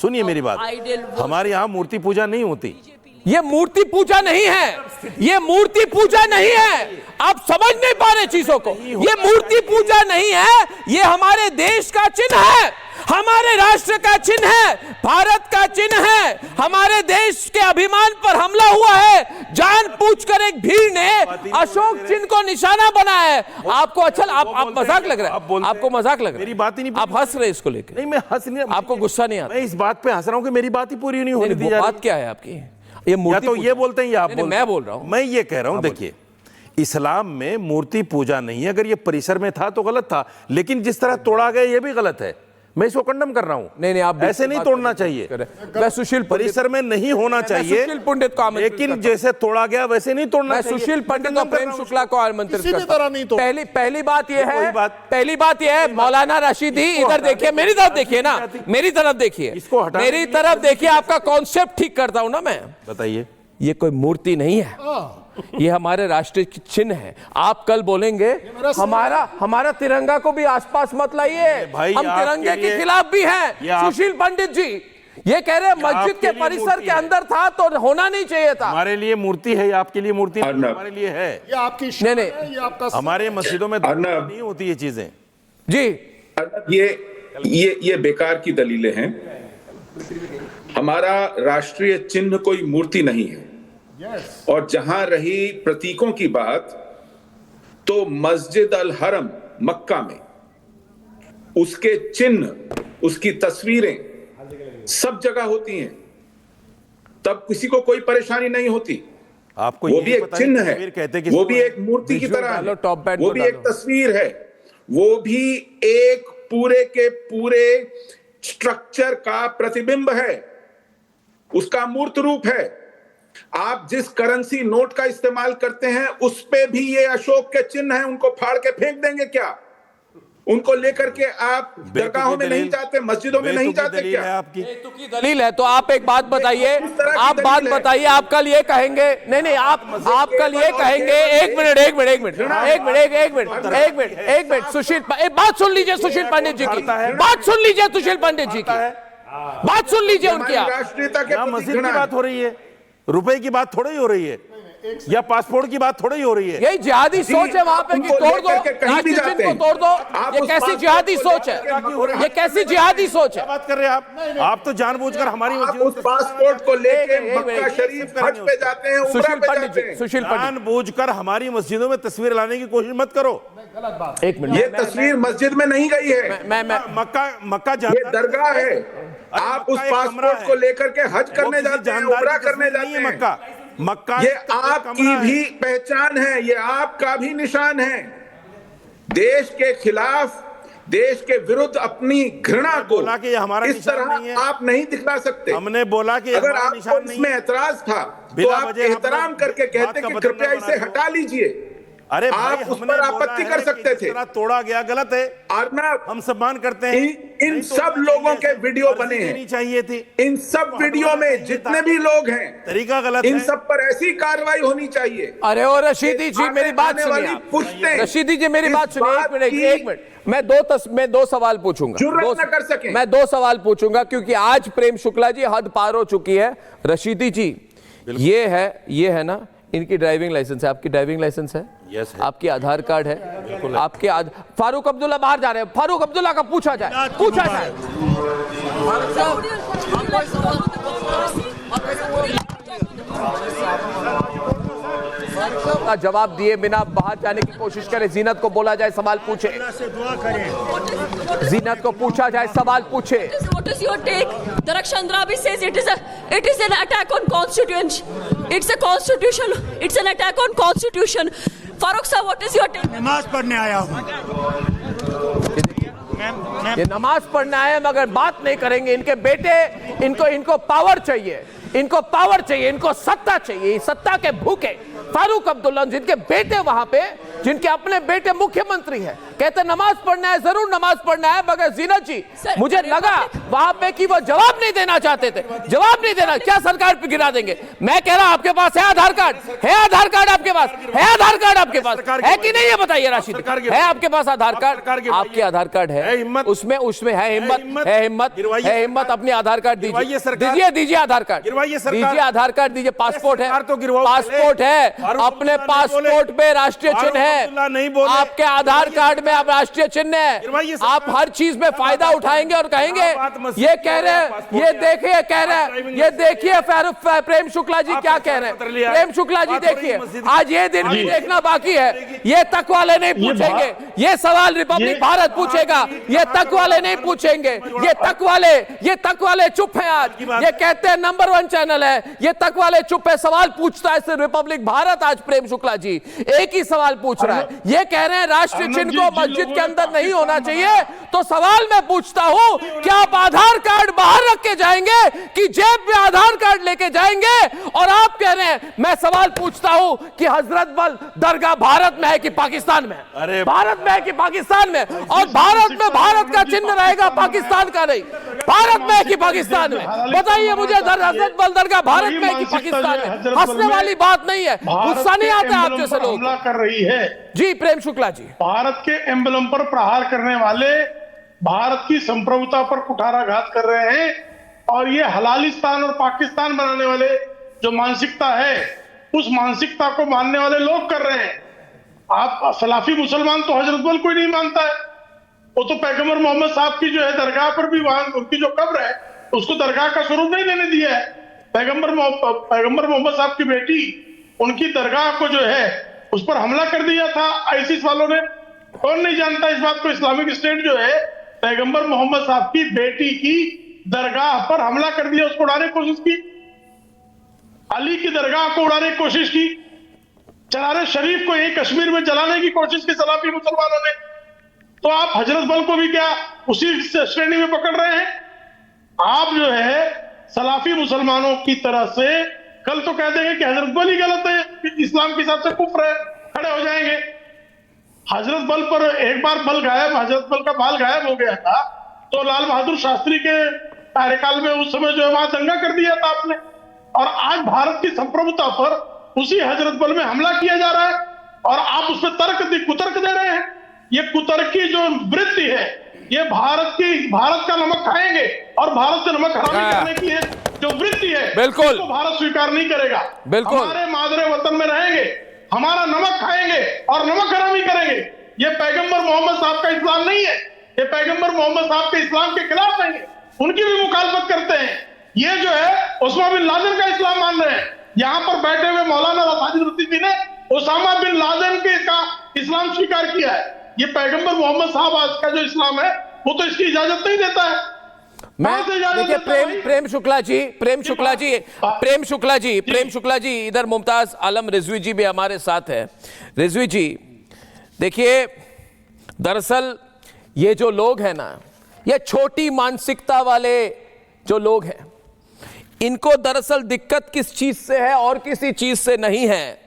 सुनिए मेरी बात, हमारे यहाँ मूर्ति पूजा नहीं होती। ये मूर्ति पूजा नहीं है, ये मूर्ति पूजा नहीं है। आप समझ नहीं पा रहे चीजों को। ये मूर्ति पूजा नहीं है, ये हमारे देश का चिन्ह है, हमारे राष्ट्र का चिन्ह है, भारत का चिन्ह है। हमारे देश के अभिमान पर हमला हुआ है। जान पूछकर एक भीड़ ने अशोक चिन्ह को निशाना बनाया है। आपको अच्छा, आप मजाक लग रहा है, आपको मजाक लग रहा है। मेरी बात ही नहीं, आप हंस रहे इसको लेकर। नहीं, मैं हंस नहीं, आपको गुस्सा नहीं आता। मैं इस बात पे हंस रहा हूँ कि मेरी बात ही पूरी नहीं होनी दी जा रही। बात क्या है आपकी? ये मूर्ति तो ये बोलते हैं या आप मैं बोल रहा हूं। मैं ये कह रहा हूं, देखिए इस्लाम में मूर्ति पूजा नहीं है। अगर ये परिसर में था तो गलत था, लेकिन जिस तरह तोड़ा गया ये भी गलत है। मैं इसको कंडम कर रहा हूं। नहीं, आप ऐसे नहीं तोड़ना चाहिए। मैं सुशील परिसर में नहीं होना चाहिए, सुशील पंडित को आमंत्रित, लेकिन जैसे तोड़ा गया वैसे नहीं तोड़ना चाहिए। सुशील पंडित और प्रेम शुक्ला को आमंत्रित करता हूं। पहली बात यह है, मौलाना रशीदी, इधर देखिए, मेरी तरफ देखिए ना, मेरी तरफ देखिए, मेरी तरफ देखिए। आपका कॉन्सेप्ट ठीक करता हूं ना मैं। बताइए। ये कोई मूर्ति नहीं है, ये हमारे राष्ट्र की चिन्ह है। आप कल बोलेंगे हमारा तिरंगा को भी आसपास मत लाइए, हम तिरंगे के खिलाफ भी हैं। सुशील पंडित जी ये कह रहे हैं मस्जिद के परिसर के अंदर था तो होना नहीं चाहिए था। हमारे लिए मूर्ति है, आपके लिए मूर्ति हमारे लिए है। ये आपकी नहीं, ये आपका, हमारे मस्जिदों में नहीं होती ये चीजें जी। ये बेकार की दलीलें हैं। हमारा राष्ट्रीय चिन्ह कोई मूर्ति नहीं है। और जहां रही प्रतीकों की बात, तो मस्जिद अल हरम मक्का में उसके चिन्ह, उसकी तस्वीरें सब जगह होती हैं, तब किसी को कोई परेशानी नहीं होती। आपको वो भी एक चिन्ह है, वो भी एक मूर्ति की तरह है, वो भी एक तस्वीर है, वो भी एक पूरे के पूरे स्ट्रक्चर का प्रतिबिंब है, उसका मूर्त रूप है। आप जिस करेंसी नोट का इस्तेमाल करते हैं उस पे भी ये अशोक के चिन्ह हैं। उनको फाड़ के फेंक देंगे क्या? उनको लेकर के आप दरगाहों में नहीं जाते, मस्जिदों में नहीं जाते क्या? आपकी दलील है तो आप एक बात बताइए, आप बात बताइए। आप कल ये कहेंगे, नहीं, आप कल ये कहेंगे, एक मिनट सुशील, बात सुन लीजिए सुशील पंडित जी की, बात सुन लीजिए सुशील पंडित जी की, बात सुन लीजिए उनकी। राष्ट्रीयता के मस्जिद की बात हो रही है, रुपए की बात थोड़ी हो रही है, या पासपोर्ट की बात थोड़ी हो रही है। यही जिहादी सोच है वहां पे कि तोड़ दो, राष्ट्रीय चिन्ह को तोड़ दो। ये कैसी जिहादी सोच है? ये कैसी जिहादी सोच है? बात कर रहे हैं आप तो जानबूझकर हमारी उस पासपोर्ट को लेके मक्का शरीफ हज पे जाते हैं, उम्रा पे जाते हैं। सुशील पंडित, जानबूझकर हमारी मस्जिदों में तस्वीर लाने की कोशिश मत करो। एक मिनट, ये तस्वीर मस्जिद में नहीं गई है, मैं मक्का ये दरगाह है। आप उस पासपोर्ट को लेकर के हज करने जाते हैं, उम्रा करने जाते हैं। मक्का ये आपकी भी पहचान है, ये आपका भी निशान है। देश के खिलाफ, देश के विरुद्ध अपनी घृणा को इस तरह आप नहीं दिखला सकते। हमने बोला कि अगर आपको इसमें एतराज था तो आप एहतराम करके कहते कि कृपया इसे हटा लीजिए। अरे आप उस पर आपत्ति कर सकते थे। तोड़ा गया गलत है, अर्नब, हम सम्मान करते हैं। इन सब लोगों के वीडियो बने हैं, चाहिए थी। इन सब वीडियो में जितने भी लोग हैं, तरीका गलत है। इन सब पर ऐसी कार्रवाई होनी चाहिए। अरे ओ रशीदी जी मेरी बात सुनिए, रशीदी जी मेरी बात सुनिए, एक मिनट, मैं दो सवाल पूछूंगा, जुर्रत न कर सके। मैं दो सवाल पूछूंगा क्योंकि आज प्रेम शुक्ला जी हद पार हो चुकी है। रशीदी जी ये है ना, इनकी ड्राइविंग लाइसेंस है, आपकी ड्राइविंग लाइसेंस है? यस है। आपकी आधार कार्ड है? आपके फारूक अब्दुल्ला बाहर जा रहे हैं, फारूक अब्दुल्ला का पूछा जाए। का जवाब दिए बिना बाहर जाने की कोशिश करें। जीनत को बोला जाए सवाल पूछे, जीनत को पूछा जाए सवाल पूछे। What is your take? Darakchandra Abhi says it is an attack on constitution. It's a constitution. It's an attack on constitution. Farooq sir, what is your take? नमाज पढ़ने आया हूँ। ये नमाज पढ़ने आए मगर बात नहीं करेंगे। इनके बेटे, इनको पावर चाहिए, इनको पावर चाहिए, इनको सत्ता चाहिए, सत्ता के भूखे फारूक अब्दुल्ला, जिनके बेटे वहां पे, जिनके अपने बेटे मुख्यमंत्री हैं, कहते नमाज पढ़ना है, जरूर नमाज पढ़ना है, मगर जीनत जी मुझे लगा वहां पे कि वो जवाब नहीं देना चाहते थे, जवाब नहीं देना, क्या सरकार पे गिरा देंगे। मैं कह रहा हूं आपके पास है आधार कार्ड, है आधार कार्ड आपके पास, है आधार कार्ड आपके पास है कि नहीं, ये बताइए राशिद, है आपके पास आधार कार्ड? आपके आधार कार्ड है, उसमें है हिम्मत, है हिम्मत, अपनी आधार कार्ड दीजिए, दीजिए आधार कार्ड, दीजिए आधार कार्ड दीजिए, पासपोर्ट है, पासपोर्ट है, अपने पासपोर्ट पे राष्ट्रीय चिन्ह है, आपके आधार कार्ड में अब राष्ट्रीय चिन्ह है, आप हर चीज में फायदा उठाएंगे और कहेंगे ये कह रहे हैं, ये देखिए कह रहे हैं, ये देखिए प्रेम शुक्ला जी क्या कह रहे हैं, प्रेम शुक्ला जी देखिए, आज ये दिन भी देखना बाकी है, ये तक वाले नहीं पूछेंगे, ये सवाल रिपब्लिक भारत पूछेगा, ये तक वाले नहीं पूछेंगे, ये तक वाले चुप है आज, ये कहते हैं नंबर 1 चैनल है, ये तक वाले चुप है, सवाल पूछता है सिर्फ रिपब्लिक भारत। आज प्रेम शुक्ला जी एक ही सवाल पूछ रहा है, ये कह रहे हैं राष्ट्रीय चिन्ह को मस्जिद के अंदर नहीं होना चाहिए, तो सवाल मैं पूछता हूं क्या आप आधार कार्ड बाहर रख के जाएंगे कि जेब में आधार कार्ड लेके जाएंगे? और आप कह रहे हैं, मैं सवाल पूछता हूं कि हजरत बल दरगाह भारत में है कि पाकिस्तान में? अरे भारत में है कि पाकिस्तान में? और भारत में भारत का चिन्ह रहेगा, पाकिस्तान का नहीं, भारत में है कि पाकिस्तान में? बताइए मुझे, हजरत बल दरगाह भारत में है कि पाकिस्तान में? हंसने वाली बात नहीं है, गुस्सा नहीं आता आप जैसे लोग। हमला कर रही है जी प्रेम शुक्ला जी, भारत के एम्बलम पर प्रहार करने वाले भारत की संप्रभुता पर कुठाराघात कर रहे हैं, और ये हलालिस्तान और पाकिस्तान बनाने वाले जो मानसिकता है, उस मानसिकता को मानने वाले लोग कर रहे हैं। आप सलाफी मुसलमान तो हजरत बल कोई नहीं मानता है, वो तो पैगंबर मोहम्मद साहब की जो है दरगाह पर भी, वहां उनकी जो कब्र है उसको दरगाह का स्वरूप नहीं लेने दिया है। पैगंबर मोहम्मद साहब की बेटी, उनकी दरगाह को जो है उस पर हमला कर दिया था आईसिस वालों ने। कौन नहीं जानता इस बात को? इस्लामिक स्टेट जो है पैगंबर मोहम्मद साहब की बेटी की दरगाह पर हमला कर दिया, उसको उड़ाने की कोशिश की, अली की दरगाह को उड़ाने की कोशिश की, चरारे शरीफ को यही कश्मीर में जलाने की कोशिश की सलाफी मुसलमानों ने। तो आप हजरत बल को भी क्या उसी श्रेणी में पकड़ रहे हैं? आप जो है सलाफी मुसलमानों की तरह से कल तो कह देंगे कि हजरत बल ही गलत है, इस्लाम के हिसाब से कुफ्र है, खड़े हो जाएंगे। हजरत बल पर एक बार बल गायब, हजरत बल का बाल गायब हो गया था, तो लाल बहादुर शास्त्री के कार्यकाल में उस समय जो है वहां दंगा कर दिया था आपने, और आज भारत की संप्रभुता पर उसी हजरत बल में हमला किया जा रहा है, और आप उस पर कुतर्क दे रहे हैं। ये कुतर्की जो वृत्ति है, ये भारत का नमक खाएंगे और भारत से नमक हरामी करने की है जो वृत्ति है, बिल्कुल तो भारत स्वीकार नहीं करेगा। बिल्कुल हमारे मादरे वतन में रहेंगे, हमारा नमक खाएंगे और नमक हरामी करेंगे। ये पैगंबर मोहम्मद साहब का इस्लाम नहीं है, ये पैगंबर मोहम्मद साहब के इस्लाम के खिलाफ नहीं है, उनकी भी मुखालफत करते हैं। ये जो है उस्मा बिन लादेन का इस्लाम मान रहे हैं। यहाँ पर बैठे हुए मौलाना साजिद रशीदी ने उसामा बिन लादेन के का इस्लाम स्वीकार किया है। ये पैगंबर मोहम्मद साहब आज का जो इस्लाम है वो तो इसकी इजाजत नहीं देता है। देखिए प्रेम शुक्ला जी, इधर मुमताज आलम रिजवी जी भी हमारे साथ है। रिजवी जी देखिए, दरअसल ये जो लोग हैं ना, ये छोटी मानसिकता वाले जो लोग हैं, इनको दरअसल दिक्कत किस चीज से है और किसी चीज से नहीं है,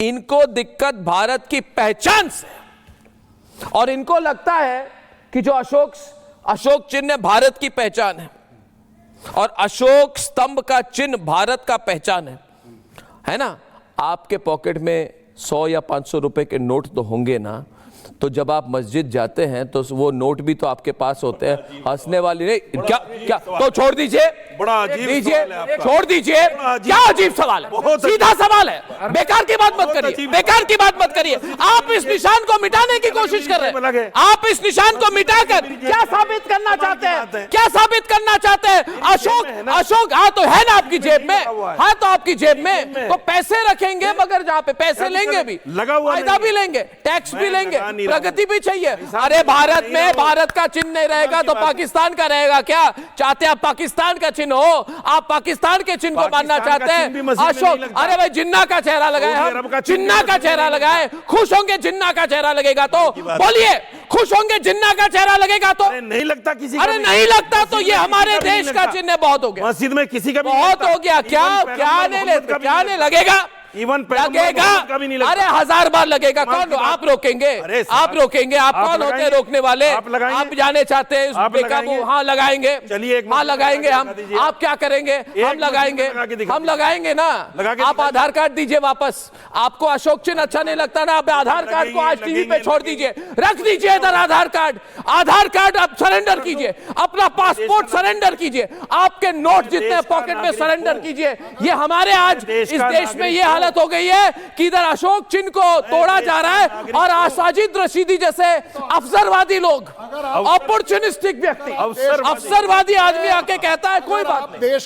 इनको दिक्कत भारत की पहचान से, और इनको लगता है कि जो अशोक चिन्ह भारत की पहचान है, और अशोक स्तंभ का चिन्ह भारत का पहचान है ना। आपके पॉकेट में 100 या 500 रुपए के नोट तो होंगे ना, तो जब आप मस्जिद जाते हैं तो वो नोट भी तो आपके पास होते हैं, हंसने वाली नहीं क्या तो छोड़ दीजिए, छोड़ दीजिए, क्या अजीब सवाल है, सीधा सवाल है, बेकार की बात मत करिए, बेकार की बात मत करिए। आप इस निशान को मिटाने की कोशिश कर रहे हैं, आप इस निशान को मिटाकर क्या साबित करना चाहते हैं, क्या साबित करना चाहते हैं? अशोक हाँ तो है ना आपकी जेब में, हाँ तो आपकी जेब में तो पैसे रखेंगे, मगर जहां पे पैसे लेंगे भी, फायदा भी लेंगे, टैक्स भी लेंगे, प्रगति भी चाहिए। अरे भारत में भारत का चिन्ह नहीं रहेगा तो पाकिस्तान का रहेगा क्या? चाहते आप पाकिस्तान का चिन्ह हो? आप पाकिस्तान के चिन्ह को मानना चाहते हैं? अशोक, अरे भाई जिन्ना का चेहरा लगाए, जिन्ना का चेहरा लगाए, खुश होंगे जिन्ना का चेहरा लगेगा तो बोलिए, खुश होंगे जिन्ना का चेहरा लगेगा तो? नहीं लगता किसी, अरे नहीं लगता तो ये हमारे देश का चिन्ह बहुत हो गया, मस्जिद में किसी का बहुत हो गया, क्या नहीं लगेगा? Even पैगंबर लगेगा, मोहम्मद का भी नहीं लगता। अरे 1000 बार लगेगा। कमाल कौन की बात। आप रोकेंगे? अरे आप रोकेंगे? आप कौन होते हैं लगाएंगे? रोकने वाले? आप लगाएंगे? आप जाने चाहते हैं इस आप बेकाबू? लगाएंगे? हाँ लगाएंगे। चलिए, एक हाँ मशीन लगाएंगे लगा हम। के दीजिए। आप क्या करेंगे? हम मशीन लगाएंगे। लगा के दिखा हम दीजिए। लगाएंगे ना। लगा के आप दिखा आधार कार्ड दीजिए वापस। आपको अशोक चिन्ह अच्छा नहीं लगता ना, आप आधार कार्ड को आज टीवी पे छोड़ दीजिए, रख दीजिए इधर आधार कार्ड। आधार कार्ड आप सरेंडर कीजिए, अपना पासपोर्ट सरेंडर कीजिए, आपके नोट जितने पॉकेट में सरेंडर कीजिए। ये हमारे आज इस देश में ये हालत हो गई है कि इधर अशोक चिन्ह को तोड़ा जा रहा है और साजिद रशीदी जैसे अफसरवादी लोग, अपॉर्चुनिस्टिक व्यक्ति, अफसरवादी आदमी आके कहता है कोई बात नहीं। देश